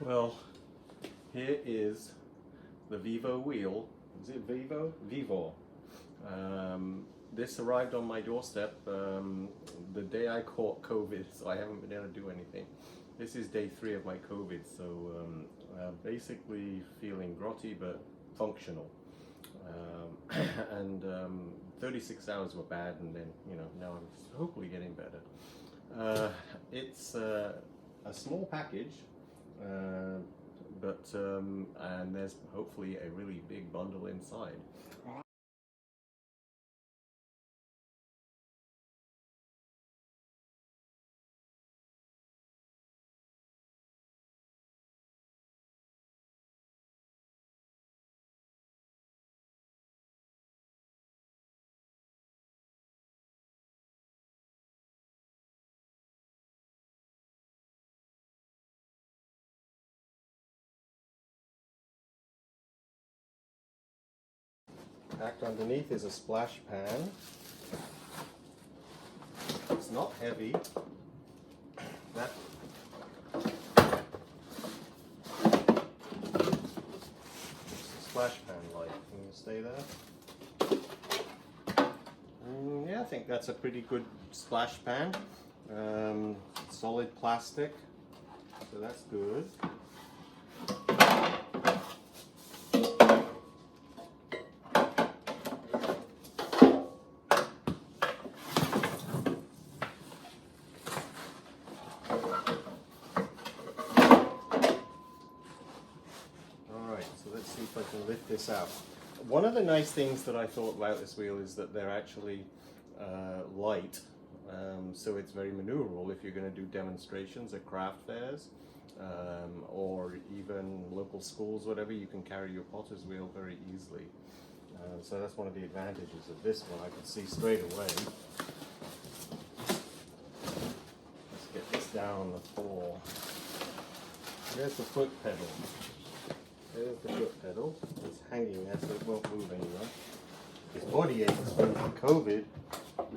Well, here is the Vevor wheel. Is it Vevor? Vevor. This arrived on my doorstep the day I caught COVID, so I haven't been able to do anything. This is day 3 of my COVID, so basically feeling grotty but functional. And 36 hours were bad, and then, you know, now I'm hopefully getting better. It's a small package, and there's hopefully a really big bundle inside. Packed underneath is a splash pan. It's not heavy. That splash pan light. Can you stay there? Yeah, I think that's a pretty good splash pan. Solid plastic, so that's good. So let's see if I can lift this out. One of the nice things that I thought about this wheel is that they're actually light, so it's very maneuverable if you're going to do demonstrations at craft fairs or even local schools, whatever. You can carry your potter's wheel very easily. So that's one of the advantages of this one. I can see straight away. Let's get this down on the floor. There's the foot pedal. There's the foot pedal. It's hanging there, so it won't move anywhere. This body ache is from COVID,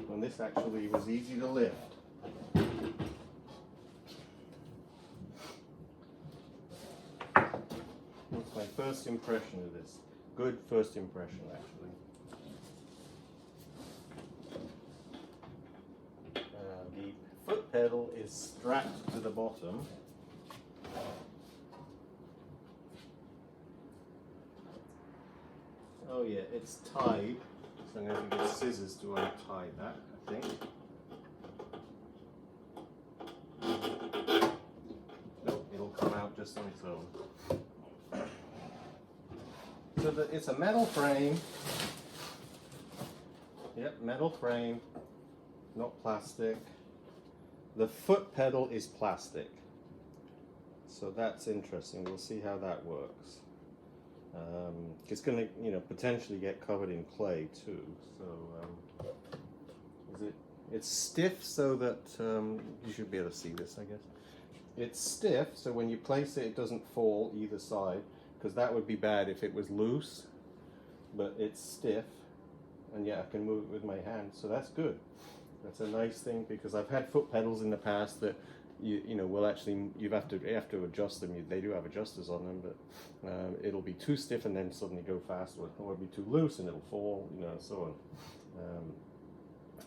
when this actually was easy to lift. What's my first impression of this? Good first impression, actually. The foot pedal is strapped to the bottom. Oh yeah, it's tied, so I'm going to get scissors to untie that, I think. Nope, it'll come out just on its own. So it's a metal frame. Yep, metal frame, not plastic. The foot pedal is plastic. So that's interesting. We'll see how that works. It's going to, you know, potentially get covered in clay too. So it's stiff so that you should be able to see this, I guess. It's stiff, so when you place it, it doesn't fall either side, because that would be bad if it was loose. But it's stiff, and yeah, I can move it with my hand, so that's good. That's a nice thing, because I've had foot pedals in the past that you know, will actually, you have to adjust them. They do have adjusters on them, but it'll be too stiff and then suddenly go fast, or it'll be too loose and it'll fall, you know, so on.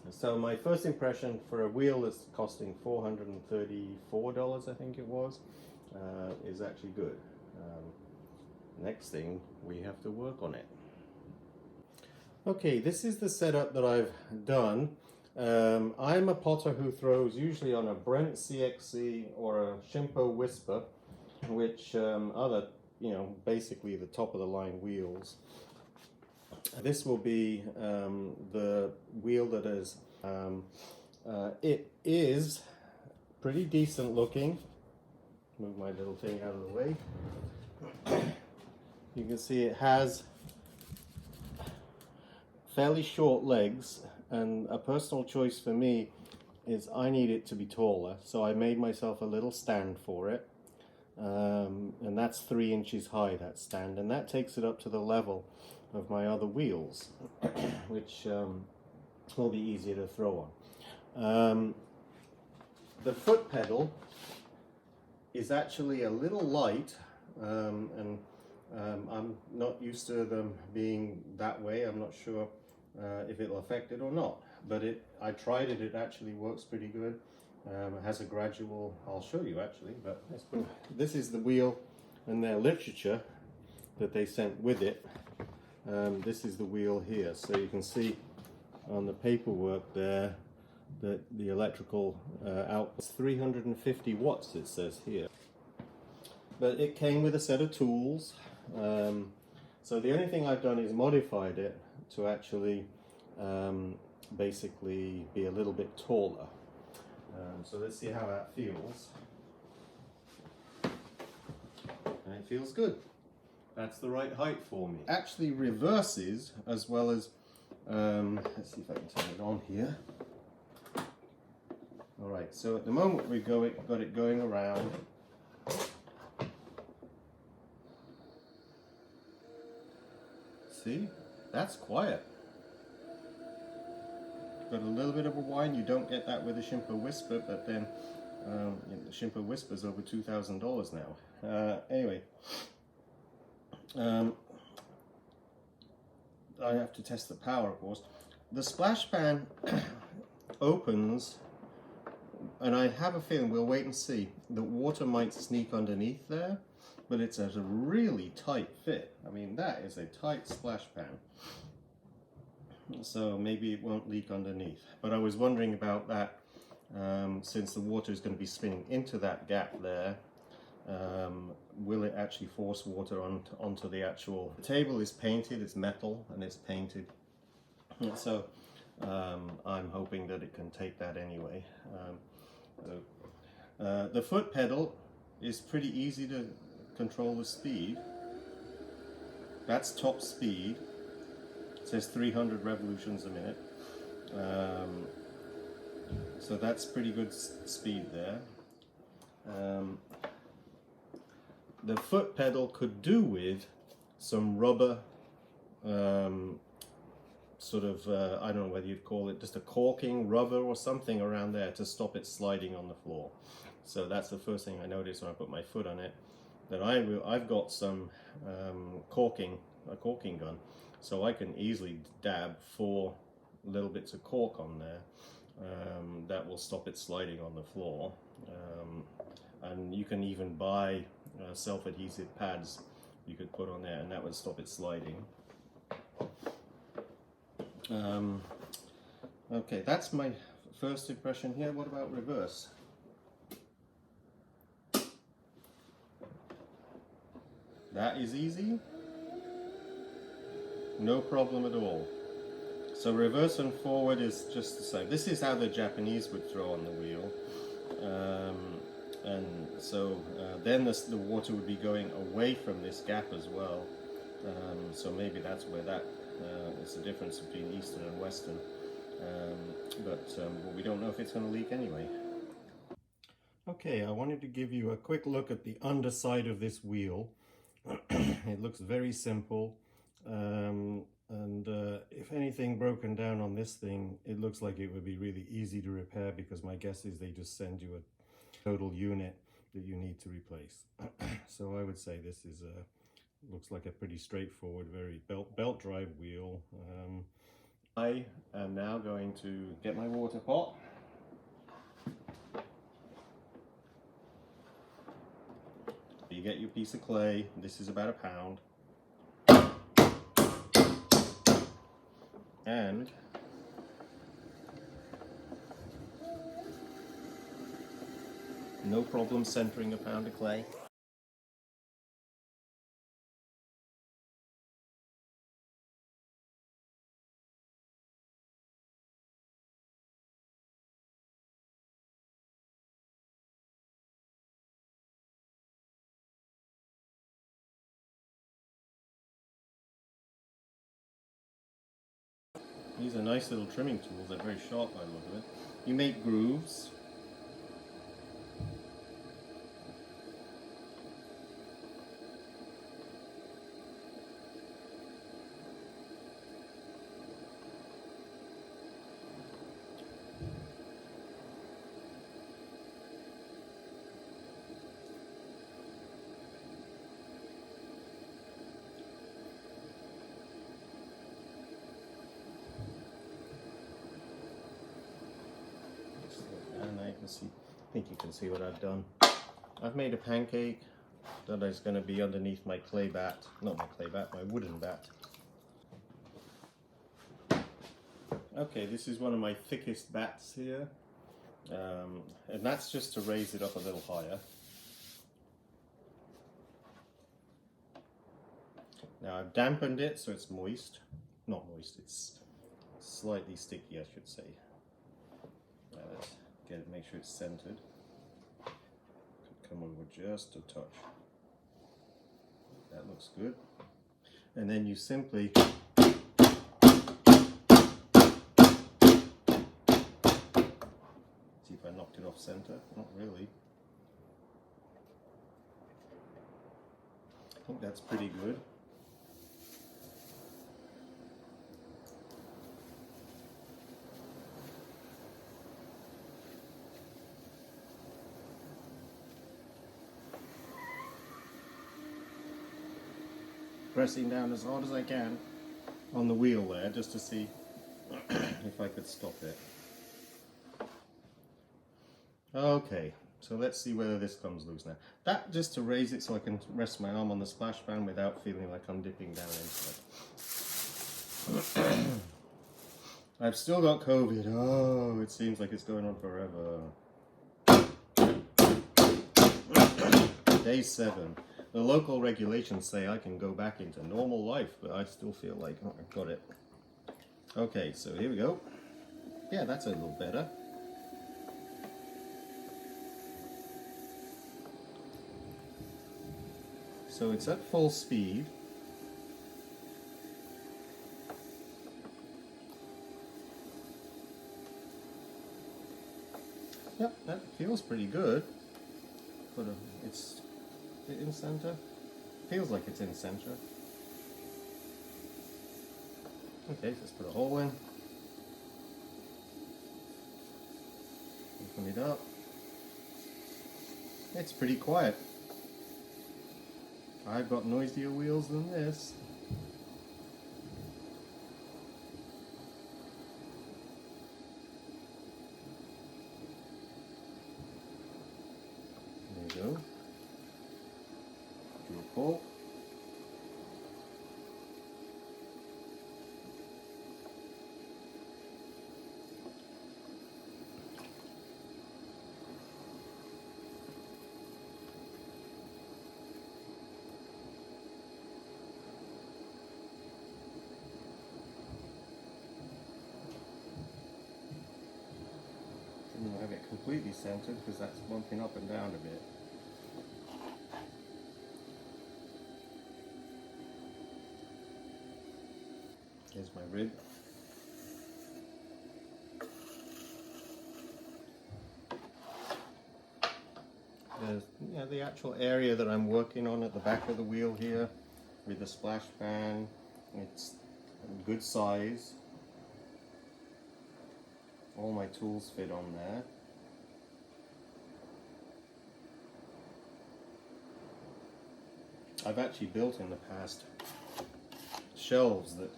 So my first impression for a wheel that's costing $434, I think it was, is actually good. Next thing, we have to work on it. Okay, this is the setup that I've done. I'm a potter who throws usually on a Brent CXC or a Shimpo Whisper, which are the, you know, basically the top of the line wheels. This will be the wheel that is, it is pretty decent looking. Move my little thing out of the way. You can see it has fairly short legs, and a personal choice for me is I need it to be taller, so I made myself a little stand for it, and that's 3 inches high, that stand, and that takes it up to the level of my other wheels, which will be easier to throw on. The foot pedal is actually a little light, and I'm not used to them being that way. I'm not sure if it'll affect it or not, but I tried it, it actually works pretty good. It has a gradual, I'll show you actually, but this is the wheel and their literature that they sent with it. This is the wheel here, so you can see on the paperwork there that the electrical output is 350 watts, it says here. But it came with a set of tools, so the only thing I've done is modified it to actually basically be a little bit taller. So let's see how that feels. And it feels good. That's the right height for me. Actually reverses as well as, let's see if I can turn it on here. Alright, so at the moment we've got it going around. See, that's quiet. Got a little bit of a whine. You don't get that with a Shimper Whisper, but then the Shimper Whisper's over $2,000 now. Anyway, I have to test the power, of course. The splash pan opens, and I have a feeling, we'll wait and see, the water might sneak underneath there, but it's a really tight fit. I mean, that is a tight splash pan. So maybe it won't leak underneath. But I was wondering about that, since the water is going to be spinning into that gap there, will it actually force water onto the actual... The table is painted, it's metal and it's painted. So I'm hoping that it can take that anyway. The foot pedal is pretty easy to control the speed. That's top speed. It says 300 revolutions a minute. So that's pretty good speed there. The foot pedal could do with some rubber, sort of, I don't know whether you'd call it just a caulking rubber or something around there to stop it sliding on the floor. So that's the first thing I noticed when I put my foot on it, that I've got some a caulking gun, so I can easily dab 4 little bits of caulk on there. That will stop it sliding on the floor. And you can even buy self-adhesive pads you could put on there, and that would stop it sliding. Okay, that's my first impression here. What about reverse? That is easy. No problem at all. So reverse and forward is just the same. This is how the Japanese would throw on the wheel. And so then the water would be going away from this gap as well. So maybe that's where that is the difference between Eastern and Western. But we don't know if it's going to leak anyway. Okay, I wanted to give you a quick look at the underside of this wheel. It looks very simple. And if anything broken down on this thing, it looks like it would be really easy to repair, because my guess is they just send you a total unit that you need to replace. So I would say this is looks like a pretty straightforward, very belt drive wheel. I am now going to get my water pot. You get your piece of clay. This is about £1. And no problem centering £1 of clay. These are nice little trimming tools. They're very sharp by the look of it. You make grooves. see, I think you can see what I've done. I've made a pancake that is going to be underneath my clay bat, not my clay bat, my wooden bat. Okay, this is one of my thickest bats here, and that's just to raise it up a little higher. Now I've dampened it so it's moist, not moist, it's slightly sticky I should say. Let's get it, make sure it's centered. Could come over just a touch. That looks good. And then you simply see if I knocked it off center. Not really. I think that's pretty good. Pressing down as hard as I can on the wheel there just to see if I could stop it. Okay, so let's see whether this comes loose now. That just to raise it so I can rest my arm on the splash pan without feeling like I'm dipping down into it. I've still got COVID. Oh, it seems like it's going on forever. Day 7. The local regulations say I can go back into normal life, but I still feel like, oh, I've got it. Okay, so here we go. Yeah, that's a little better. So it's at full speed. Yep, that feels pretty good. But it's in center. Feels like it's in center. Okay, let's put a hole in. Open it up. It's pretty quiet. I've got noisier wheels than this. There you go. Do a pull. I have it completely centered because that's bumping up and down a bit. Here's my rib. There's the actual area that I'm working on at the back of the wheel here with the splash pan. It's a good size. All my tools fit on there. I've actually built in the past shelves that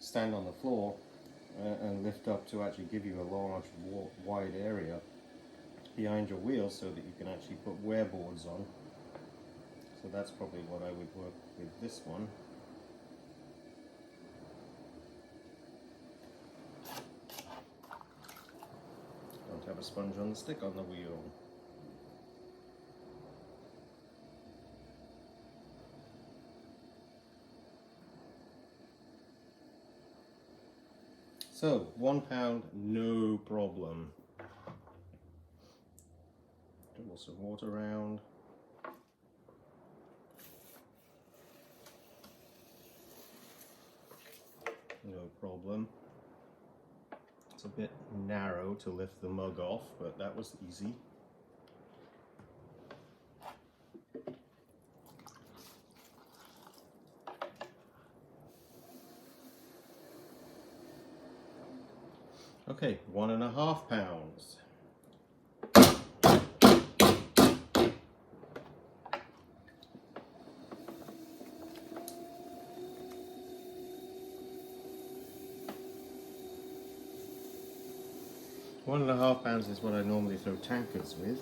stand on the floor and lift up to actually give you a large wide area behind your wheel so that you can actually put wear boards on. So that's probably what I would work with this one. Don't have a sponge on the stick on the wheel. So, 1 pound, no problem. Dribble some water around. No problem. It's a bit narrow to lift the mug off, but that was easy. Okay, 1.5 pounds. 1.5 pounds is what I normally throw tankers with.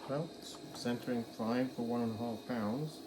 Well, centering fine for 1.5 pounds.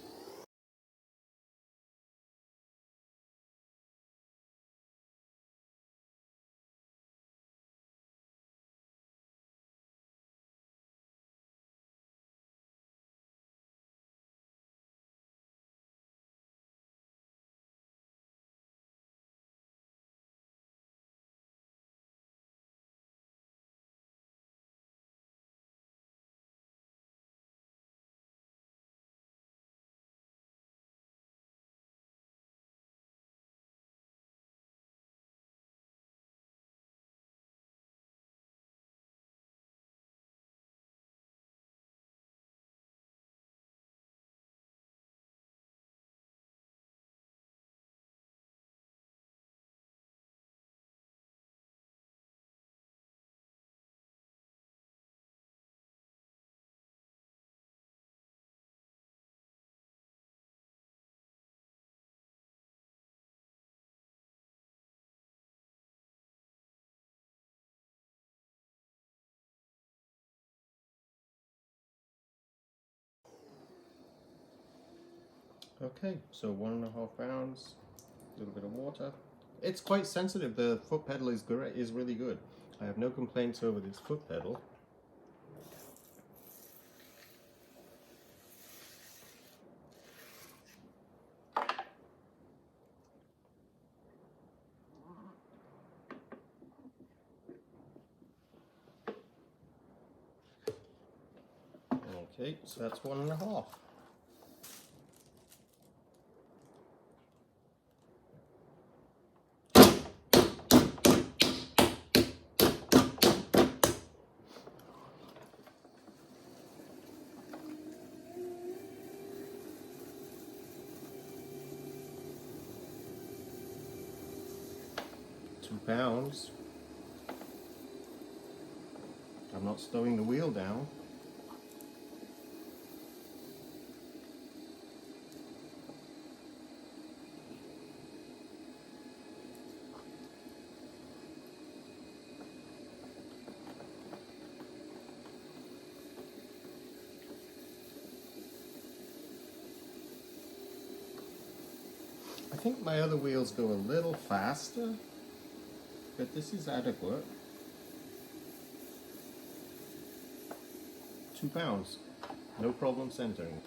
Okay, so 1.5 pounds, a little bit of water. It's quite sensitive. The foot pedal is great, is really good. I have no complaints over this foot pedal. Okay, so that's 1.5. 2 pounds. I'm not slowing the wheel down. I think my other wheels go a little faster, but this is adequate. 2 pounds, no problem centering.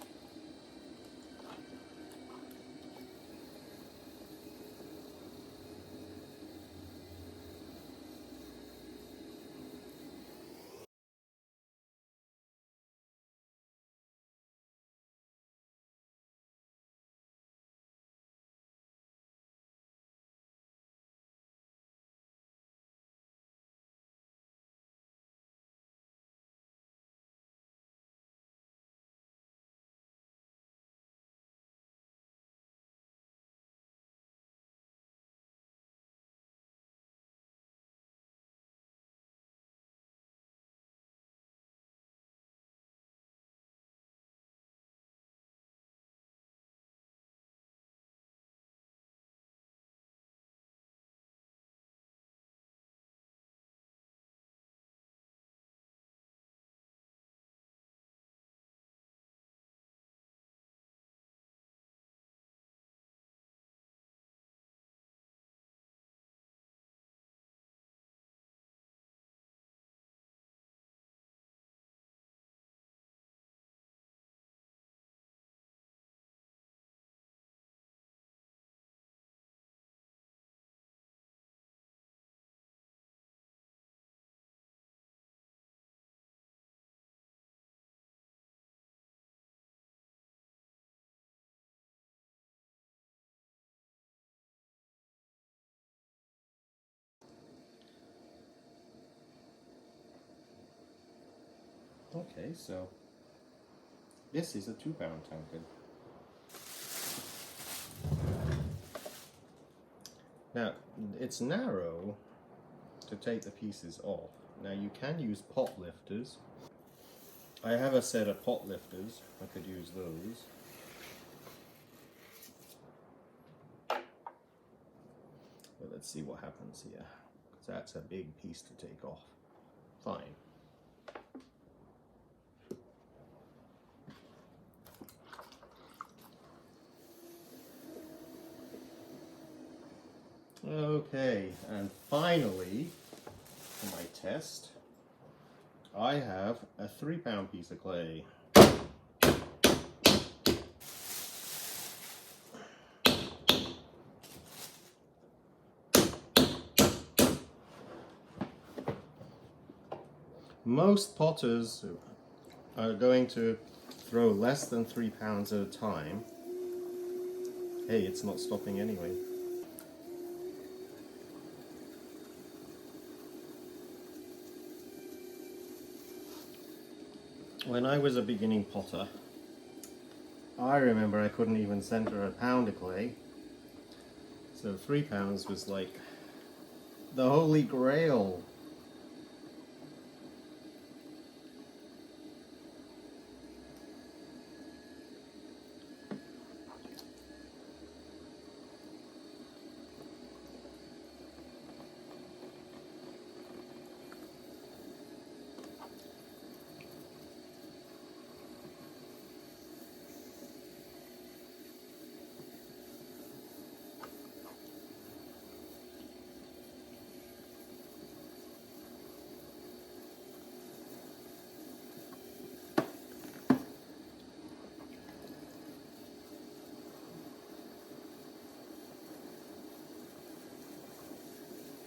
Okay, so this is a 2-pound tankard. Now, it's narrow to take the pieces off. Now you can use pot lifters. I have a set of pot lifters. I could use those. But let's see what happens here, because that's a big piece to take off. Fine. Okay, and finally, for my test, I have a 3-pound piece of clay. Most potters are going to throw less than 3 pounds at a time. Hey, it's not stopping anyway. When I was a beginning potter, I remember I couldn't even center a pound of clay. So 3 pounds was like the holy grail.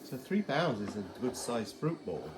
So 3 pounds is a good sized fruit bowl.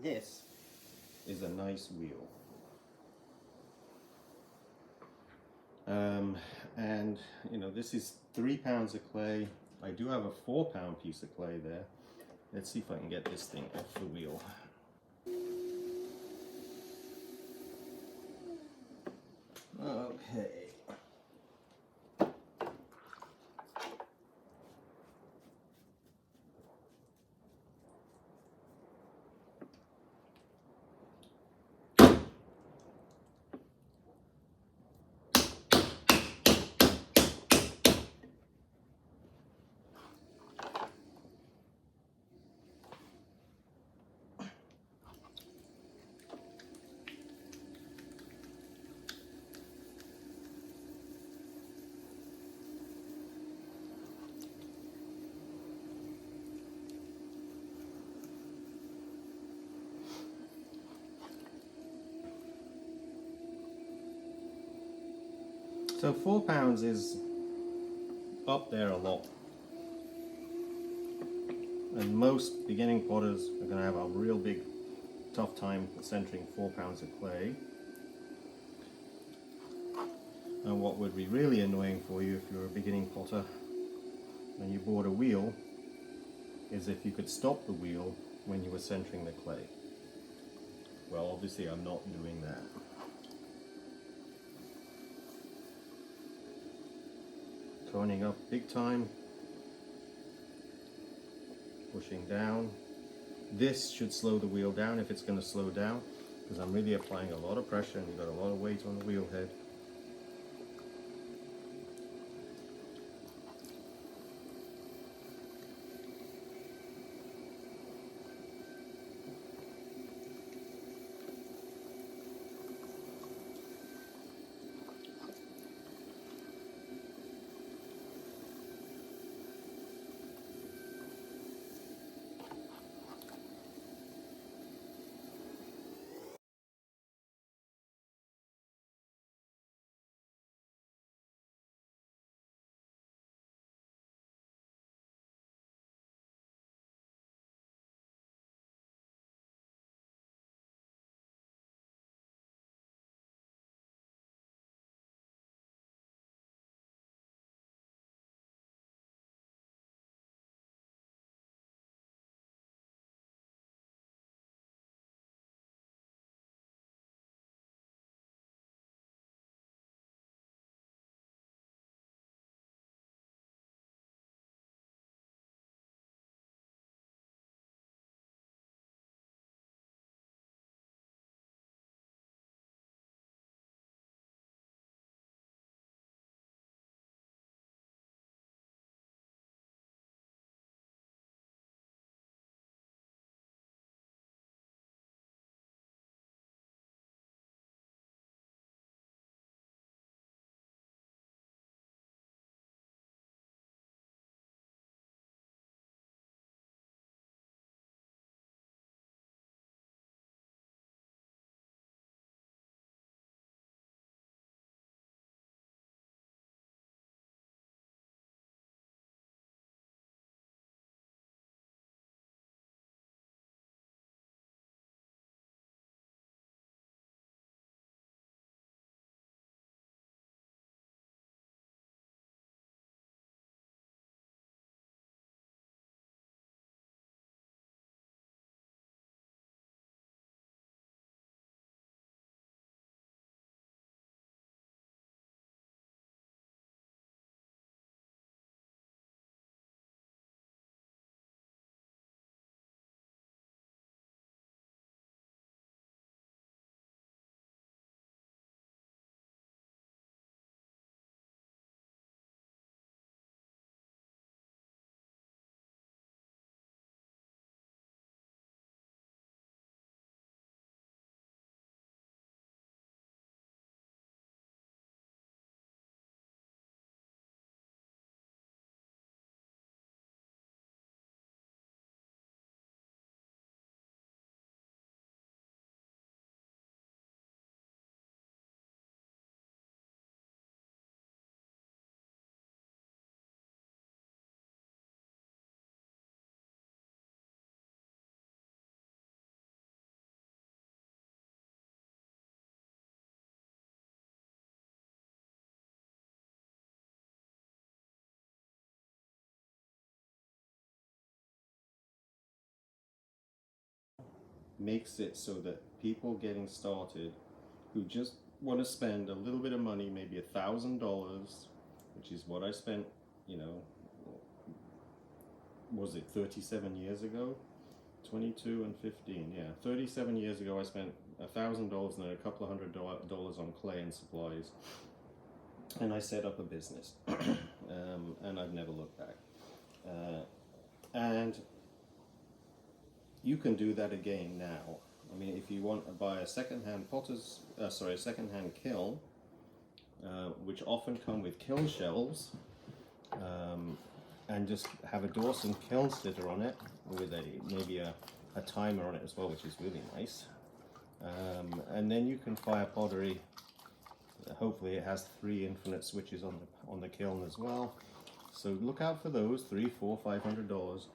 this is a nice wheel. And you know, this is 3 pounds of clay. I do have a 4-pound piece of clay there. Let's see if I can get this thing off the wheel. Okay. So 4 pounds is up there a lot. And most beginning potters are going to have a real big tough time centering 4 pounds of clay. And what would be really annoying for you if you're a beginning potter and you bought a wheel is if you could stop the wheel when you were centering the clay. Well, obviously I'm not doing that. Toning up big time, pushing down. This should slow the wheel down if it's going to slow down, because I'm really applying a lot of pressure and you've got a lot of weight on the wheel head. makes it so that people getting started who just want to spend a little bit of money, maybe $1,000, which is what I spent, you know, was it 37 years ago? 22 and 15, yeah, 37 years ago I spent $1,000 and then a couple of $100 on clay and supplies, and I set up a business. And I've never looked back. And you can do that again now. I mean, if you want to buy a second-hand a second-hand kiln, which often come with kiln shelves, and just have a Dawson kiln sitter on it with maybe a timer on it as well, which is really nice. And then you can fire pottery. Hopefully it has 3 infinite switches on the kiln as well. So look out for those, $300, $400, $500.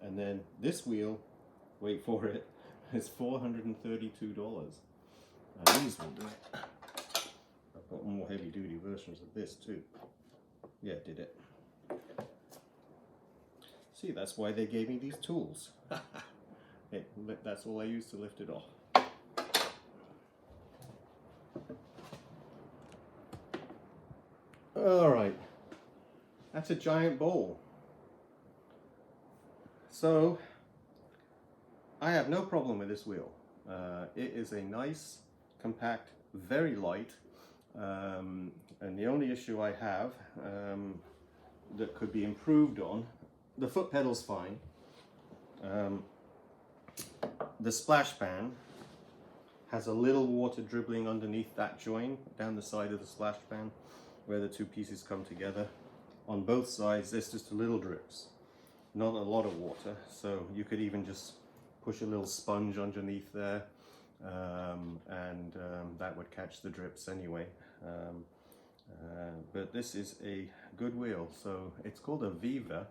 And then this wheel, wait for it, is $432. Now these will do it. I've got more heavy duty versions of this too. Yeah, did it. See, that's why they gave me these tools. That's all I use to lift it off. Alright, that's a giant bowl. So, I have no problem with this wheel. It is a nice, compact, very light, and the only issue I have that could be improved on, the foot pedal's fine. The splash pan has a little water dribbling underneath that joint down the side of the splash pan where the 2 pieces come together. On both sides there's just a little drips, not a lot of water, so you could even just push a little sponge underneath there, and that would catch the drips anyway. But this is a good wheel. So it's called a Vevor,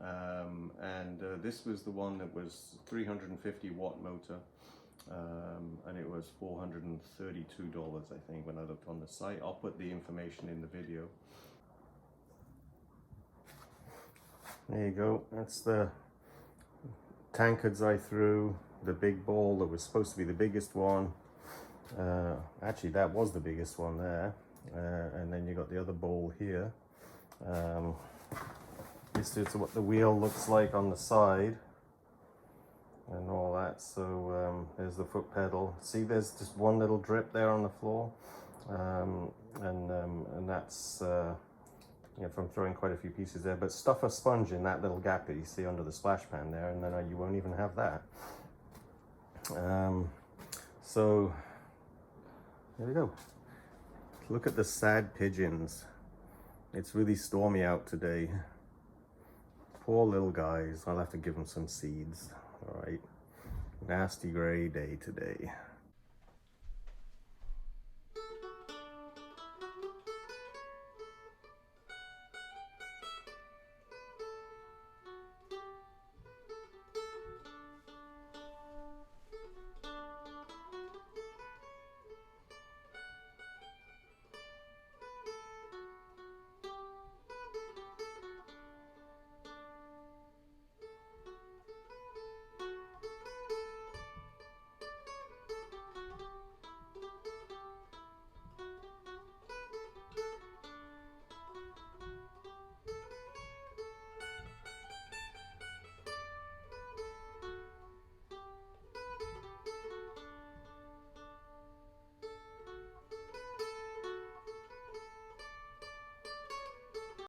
and this was the one that was 350 watt motor, and it was $432, I think, when I looked on the site. I'll put the information in the video. There you go, that's the tankards I threw, the big bowl that was supposed to be the biggest one. Actually, that was the biggest one there, and then you got the other bowl here. This is what the wheel looks like on the side and all that. So there's the foot pedal. See, there's just one little drip there on the floor, and that's you know, from throwing quite a few pieces there. But stuff a sponge in that little gap that you see under the splash pan there, and then you won't even have that. So there we go. Look at the sad pigeons. It's really stormy out today. Poor little guys. I'll have to give them some seeds. All right. Nasty gray day today.